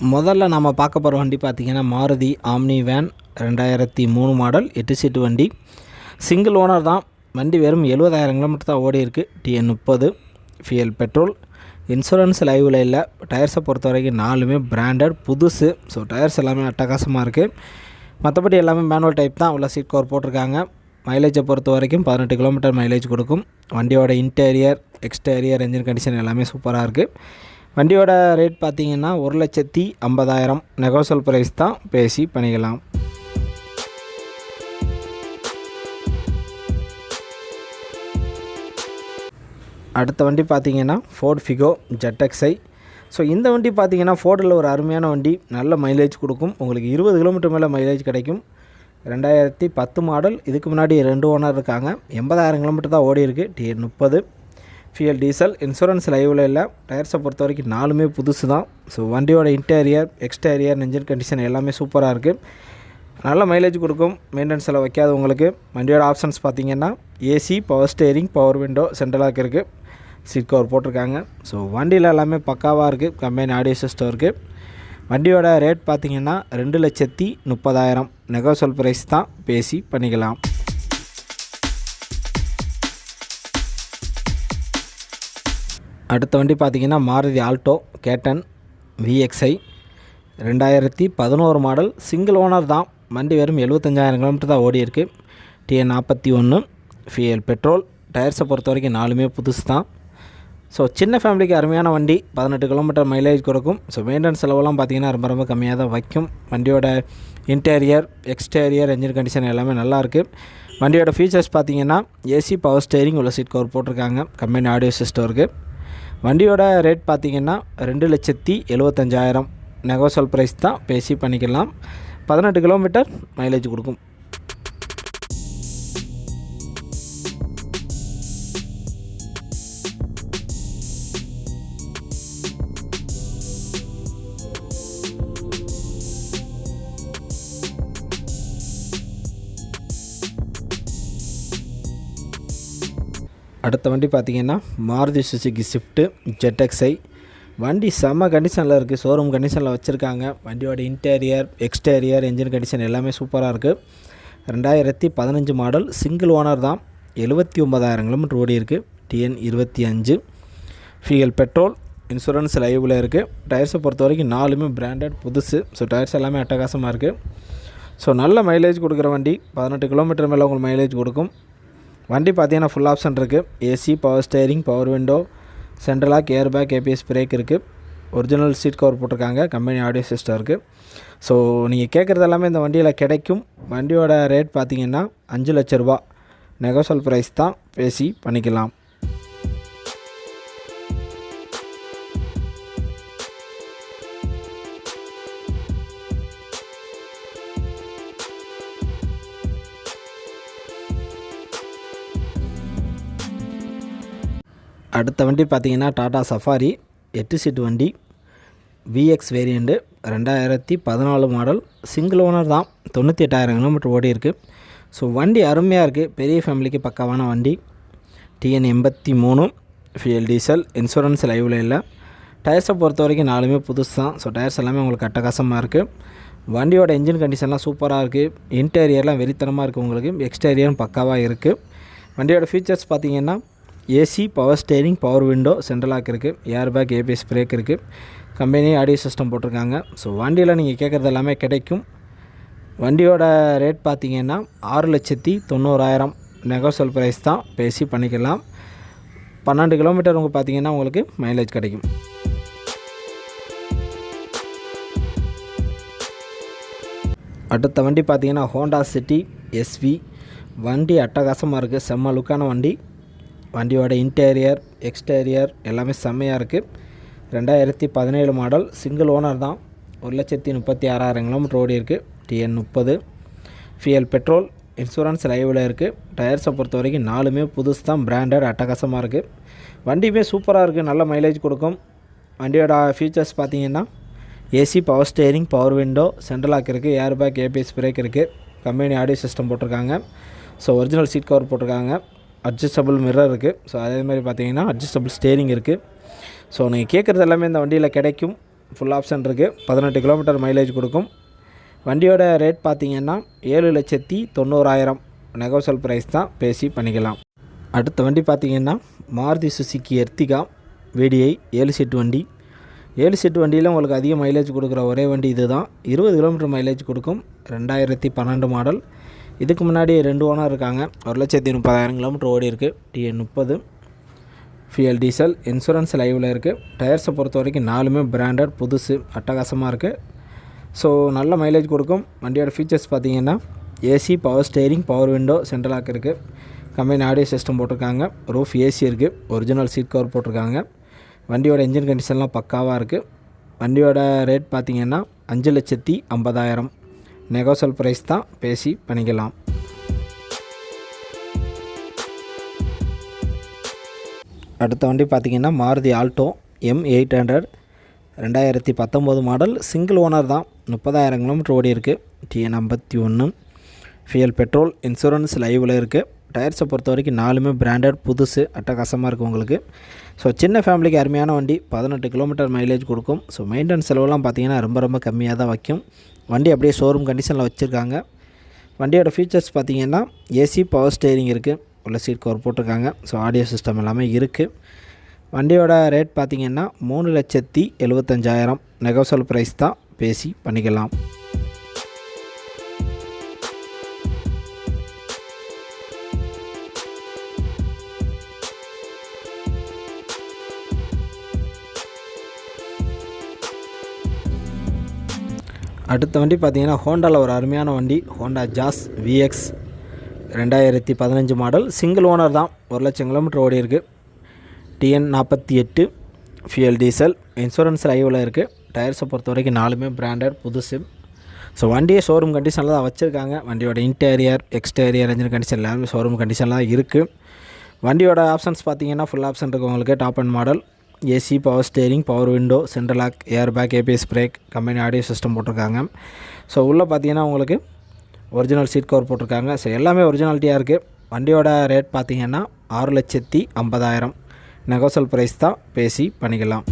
முதல்ல நம்ம பார்க்க போகிற வண்டி பார்த்திங்கன்னா மாருதி ஆம்னி வேன் 2003 மாடல் 8 சீட்டு வண்டி. சிங்கிள் ஓனர் தான். வண்டி வெறும் 70,000 கிலோமீட்டர் தான் ஓடி இருக்குது. TN 30 ஃபியல் petrol. இன்சூரன்ஸ் லைவில் இல்லை. டயர்ஸை பொறுத்த வரைக்கும் 4மே பிராண்டட் புதுசு. ஸோ டயர்ஸ் எல்லாமே அட்டகாசமாக இருக்குது. மற்றபடி எல்லாமே மேனுவல் டைப் தான். உள்ள சீட் கவர் போட்டிருக்காங்க. மைலேஜை பொறுத்த வரைக்கும் 18 கிலோமீட்டர் மைலேஜ் கொடுக்கும். வண்டியோட இன்டீரியர் எக்ஸ்டீரியர் என்ஜின் கண்டிஷன் எல்லாமே சூப்பராக இருக்குது. வண்டியோட ரேட் பார்த்திங்கன்னா 1,50,000 நெகோசியல் ப்ரைஸ் தான், பேசி பண்ணிக்கலாம். அடுத்த வண்டி பார்த்திங்கன்னா ஃபோர்ட் ஃபிகோ ZXi. ஸோ இந்த வண்டி பார்த்திங்கன்னா ஃபோர்டில் ஒரு அருமையான வண்டி. நல்ல மைலேஜ் கொடுக்கும். உங்களுக்கு 20 கிலோமீட்டர் மேலே மைலேஜ் கிடைக்கும். 2010 மாடல். இதுக்கு முன்னாடி 2 ஓனர் இருக்காங்க. 80,000 கிலோமீட்டர் தான் ஓடி இருக்குது. TN 30 ஃபியல் diesel. இன்சூரன்ஸ் லைவில் இல்லை. டயர்ஸை பொறுத்த வரைக்கும் 4மே புதுசு தான். ஸோ வண்டியோட இன்டீரியர் எக்ஸ்டீரியர் என்ஜின் கண்டிஷன் எல்லாமே சூப்பராக இருக்குது. நல்ல மைலேஜ் கொடுக்கும். மெயின்டெனன்ஸில் வைக்காது உங்களுக்கு. வண்டியோட ஆப்ஷன்ஸ் பார்த்திங்கன்னா AC, power steering, power window, central lock இருக்குது. சீட் கவர் போட்டிருக்காங்க. ஸோ வண்டியில் எல்லாமே பக்காவாக இருக்குது. கம்பெனி ஆடியோ சிஸ்டம் இருக்குது. வண்டியோட ரேட் பார்த்திங்கன்னா 2,30,000 நெகோசியல் ப்ரைஸ் தான், பேசி பண்ணிக்கலாம். அடுத்த வண்டி பார்த்திங்கன்னா மாருதி ஆல்டோ கேட்டன் VXi 2011 மாடல். சிங்கிள் ஓனர் தான். வண்டி வெறும் 75,000 கிலோமீட்டர் தான் ஓடி இருக்குது. TN 41 ஃபியல் petrol. டயர்ஸை பொறுத்த வரைக்கும் 4மே புதுசு தான். ஸோ சின்ன ஃபேமிலிக்கு அருமையான வண்டி. 18 கிலோமீட்டர் மைலேஜ் கொடுக்கும். ஸோ மெயின்டெனன்ஸ் செலவெல்லாம் பார்த்திங்கன்னா ரொம்ப ரொம்ப கம்மியாக தான் வைக்கும். வண்டியோட இன்டீரியர் எக்ஸ்டீரியர் என்ஜின் கண்டிஷன் எல்லாமே நல்லாயிருக்கு. வண்டியோட ஃபீச்சர்ஸ் பார்த்திங்கன்னா ஏசி, பவர் ஸ்டேரிங், உள்ள சீட் கவர் போட்டிருக்காங்க. கம்பெனி ஆடியோ சிஸ்டம் இருக்குது. வண்டியோட ரேட் பார்த்திங்கன்னா 2,75,000 நெகோசியல் ப்ரைஸ் தான், பேசி பண்ணிக்கலாம். 18 கிலோமீட்டர் மைலேஜ் கொடுக்கும். அடுத்த வண்டி பார்த்திங்கன்னா மாருதி சுசுகி ஸ்விஃப்ட் ZXi. வண்டி செம்ம கண்டிஷனில் இருக்குது. ஷோரூம் கண்டிஷனில் வச்சுருக்காங்க. வண்டியோட இன்டீரியர் எக்ஸ்டீரியர் என்ஜின் கண்டிஷன் எல்லாமே சூப்பராக இருக்குது. 2015 மாடல். சிங்கிள் ஓனர் தான். 79,000 கிலோமீட்டர் ஓடி இருக்குது. TN 25 ஃபியல் petrol. இன்சூரன்ஸ் லைவில் இருக்குது. டயர்ஸை பொறுத்த வரைக்கும் 4மே பிராண்டட் புதுசு. ஸோ டயர்ஸ் எல்லாமே அட்டகாசமாக இருக்குது. ஸோ நல்ல மைலேஜ் கொடுக்குற வண்டி. 18 கிலோமீட்டர் மேலே உங்களுக்கு மைலேஜ் கொடுக்கும். வண்டி பார்த்திங்கன்னா ஃபுல் ஆப்ஷன் இருக்குது. AC, power steering, power window, central lock, air bag, ABS brake இருக்குது. ஒரிஜினல் சீட் கவர் போட்டிருக்காங்க. கம்பெனி ஆடியோ சிஸ்டம் இருக்குது. ஸோ நீங்கள் கேட்குறது எல்லாமே இந்த வண்டியில் கிடைக்கும். வண்டியோட ரேட் பார்த்திங்கன்னா 5 லட்ச ரூபா நெகோசியல் ப்ரைஸ் தான், பேசி பண்ணிக்கலாம். அடுத்த வண்டி பார்த்திங்கன்னா டாடா சஃபாரி 8 சீட்டு வண்டி. VX variant. 2014 model. Single owner தான். 98,000 கிலோமீட்டர் ஓடி இருக்குது. ஸோ வண்டி அருமையாக இருக்குது. பெரிய ஃபேமிலிக்கு பக்காவான வண்டி. TN 83 ஃபியல் diesel. இன்சூரன்ஸ் லைவில் இல்லை. டயர்ஸை பொறுத்த வரைக்கும் 4மே புதுசு தான். ஸோ டயர்ஸ் எல்லாமே உங்களுக்கு அட்டகாசமாக இருக்குது. வண்டியோட என்ஜின் கண்டிஷன்லாம் சூப்பராக இருக்குது. இன்டீரியர்லாம் வெறித்தனமாக இருக்குது. உங்களுக்கு எக்ஸ்டீரியரும் பக்காவாக இருக்குது. வண்டியோட ஃபீச்சர்ஸ் பார்த்திங்கன்னா AC, power steering, power window, central lock இருக்குது. ஏர் பேக், ABS பிரேக் இருக்குது. கம்பெனி ஆடியோ சிஸ்டம் போட்டிருக்காங்க. ஸோ வண்டியில் நீங்கள் கேட்குறது எல்லாமே கிடைக்கும். வண்டியோட ரேட் பார்த்திங்கன்னா 6,90,000 நெகோசியல் ப்ரைஸ் தான், பேசி பண்ணிக்கலாம். 12 கிலோமீட்டர் பார்த்திங்கன்னா உங்களுக்கு மைலேஜ் கிடைக்கும். அடுத்த வண்டி பார்த்திங்கன்னா ஹோண்டா சிட்டி SV. வண்டி அட்டகாசமாக இருக்குது. செம்ம லுக்கான வண்டி. வண்டியோட இன்டீரியர் எக்ஸ்டீரியர் எல்லாமே செம்மையாக இருக்குது. 2017 மாடல். சிங்கிள் ஓனர் தான். 1,36,000 கிலோமீட்டர் ஓடி இருக்குது. TN 30 ஃபியல் petrol. இன்சூரன்ஸ் லைவில் இருக்குது. டயர்ஸை பொறுத்த வரைக்கும் 4மே புதுசு தான். பிராண்டட் அட்டகாசமாக இருக்குது. வண்டியுமே சூப்பராக இருக்குது. நல்ல மைலேஜ் கொடுக்கும். வண்டியோட ஃபீச்சர்ஸ் பார்த்திங்கன்னா AC, power steering, power window, central lock இருக்குது. ஏர் பேக், ABS பிரேக் இருக்குது. கம்பெனி ஆடியோ சிஸ்டம் போட்டிருக்காங்க. ஸோ ஒரிஜினல் சீட் கவர் போட்டிருக்காங்க. அட்ஜஸ்டபிள் மிரர் இருக்குது. ஸோ அதே மாதிரி பார்த்தீங்கன்னா அட்ஜஸ்டபிள் ஸ்டேரிங் இருக்குது. ஸோ நீங்கள் கேட்குறது எல்லாமே இந்த வண்டியில் கிடைக்கும். ஃபுல் ஆப்ஷன் இருக்குது. 18 கிலோமீட்டர் மைலேஜ் கொடுக்கும். வண்டியோட ரேட் பார்த்திங்கன்னா 7,90,000 நெகோஷியல் ப்ரைஸ் தான், பேசி பண்ணிக்கலாம். அடுத்த வண்டி பார்த்திங்கன்னா Maruti Suzuki Ertiga VDI 7 seat வண்டி. 7 சீட் வண்டியில் உங்களுக்கு அதிக மைலேஜ் கொடுக்குற ஒரே வண்டி இது தான். 20 கிலோமீட்டர் மைலேஜ் கொடுக்கும். 2012 மாடல். இதுக்கு முன்னாடி 2 ஓனர் இருக்காங்க. 1,30,000 கிலோமீட்டர் ஓடி இருக்குது. TN 30 ஃபியல் diesel. இன்சூரன்ஸ் லைவில் இருக்குது. டயர்ஸை பொறுத்த வரைக்கும் 4மே பிராண்டட், புதுசு, அட்டகாசமாக இருக்குது. ஸோ நல்ல மைலேஜ் கொடுக்கும். வண்டியோட ஃபீச்சர்ஸ் பார்த்திங்கன்னா AC, power steering, power window, central lock இருக்குது. கம்பெனி ஆடியோ சிஸ்டம் போட்டிருக்காங்க. ரூஃப் AC இருக்குது. ஒரிஜினல் சீட் கவர் போட்டிருக்காங்க. வண்டியோட இன்ஜின் கண்டிஷன்லாம் பக்காவாக இருக்குது. வண்டியோட ரேட் பார்த்திங்கன்னா 5,50,000 நெகோஷியல் ப்ரைஸ் தான், பேசி பண்ணிக்கலாம். அடுத்த வண்டி பார்த்திங்கன்னா Maruti Alto M800 2019 model. Single owner தான். 30,000 கிலோமீட்டர் ஓடி இருக்குது. TN 51 ஃபியல் petrol. இன்சூரன்ஸ் லைவில் இருக்குது. டயர்ஸை பொறுத்த வரைக்கும் 4மே பிராண்டட், புதுசு, அட்டகாசமாக இருக்குது உங்களுக்கு. ஸோ சின்ன ஃபேமிலிக்கு அருமையான வண்டி. 18 கிலோமீட்டர் மைலேஜ் கொடுக்கும். ஸோ மெயின்டெனன்ஸ் செலவெல்லாம் பார்த்திங்கன்னா ரொம்ப கம்மியாக தான் வைக்கும். வண்டி அப்படியே ஷோரூம் கண்டிஷனில் வச்சுருக்காங்க. வண்டியோட ஃபீச்சர்ஸ் பார்த்திங்கன்னா AC, பவர் ஸ்டேரிங் இருக்குது. உள்ள சீட் கவர் போட்டிருக்காங்க. ஸோ ஆடியோ சிஸ்டம் எல்லாமே இருக்குது. வண்டியோட ரேட் பார்த்திங்கன்னா 3,75,000 நெகோஷியல் ப்ரைஸ் தான், பேசி பண்ணிக்கலாம். அடுத்த வண்டி பார்த்திங்கன்னா ஹோண்டாவில் ஒரு அருமையான வண்டி. Honda Jazz VX 2015 model. Single owner தான். 1,00,000 கிலோமீட்டர் ஓடி இருக்குது. TN 48 ஃபியல் diesel. இன்சூரன்ஸ் லைவில் இருக்குது. டயர்ஸை பொறுத்த வரைக்கும் 4மே பிராண்டட், புதுசு. ஸோ வண்டியை ஷோரூம் கண்டிஷனில் தான் வச்சுருக்காங்க. வண்டியோட இன்டீரியர், எக்ஸ்டீரியர், இன்ஜின் கண்டிஷன் எல்லாமே ஷோரூம் கண்டிஷனில் தான் இருக்குது. வண்டியோட ஆப்ஷன்ஸ் பார்த்திங்கன்னா ஃபுல் ஆப்ஷன் இருக்குது உங்களுக்கு. Top end model. AC, power steering, power window, central lock, air bag, ABS brake, company audio system போட்டிருக்காங்க. ஸோ உள்ளே பார்த்திங்கன்னா உங்களுக்கு ஒரிஜினல் சீட் கவர் போட்டிருக்காங்க. ஸோ எல்லாமே ஒரிஜினாலிட்டியாக இருக்குது. வண்டியோட ரேட் பார்த்திங்கன்னா 6,50,000 நெகோஷியல் ப்ரைஸ் தான், பேசி பண்ணிக்கலாம்.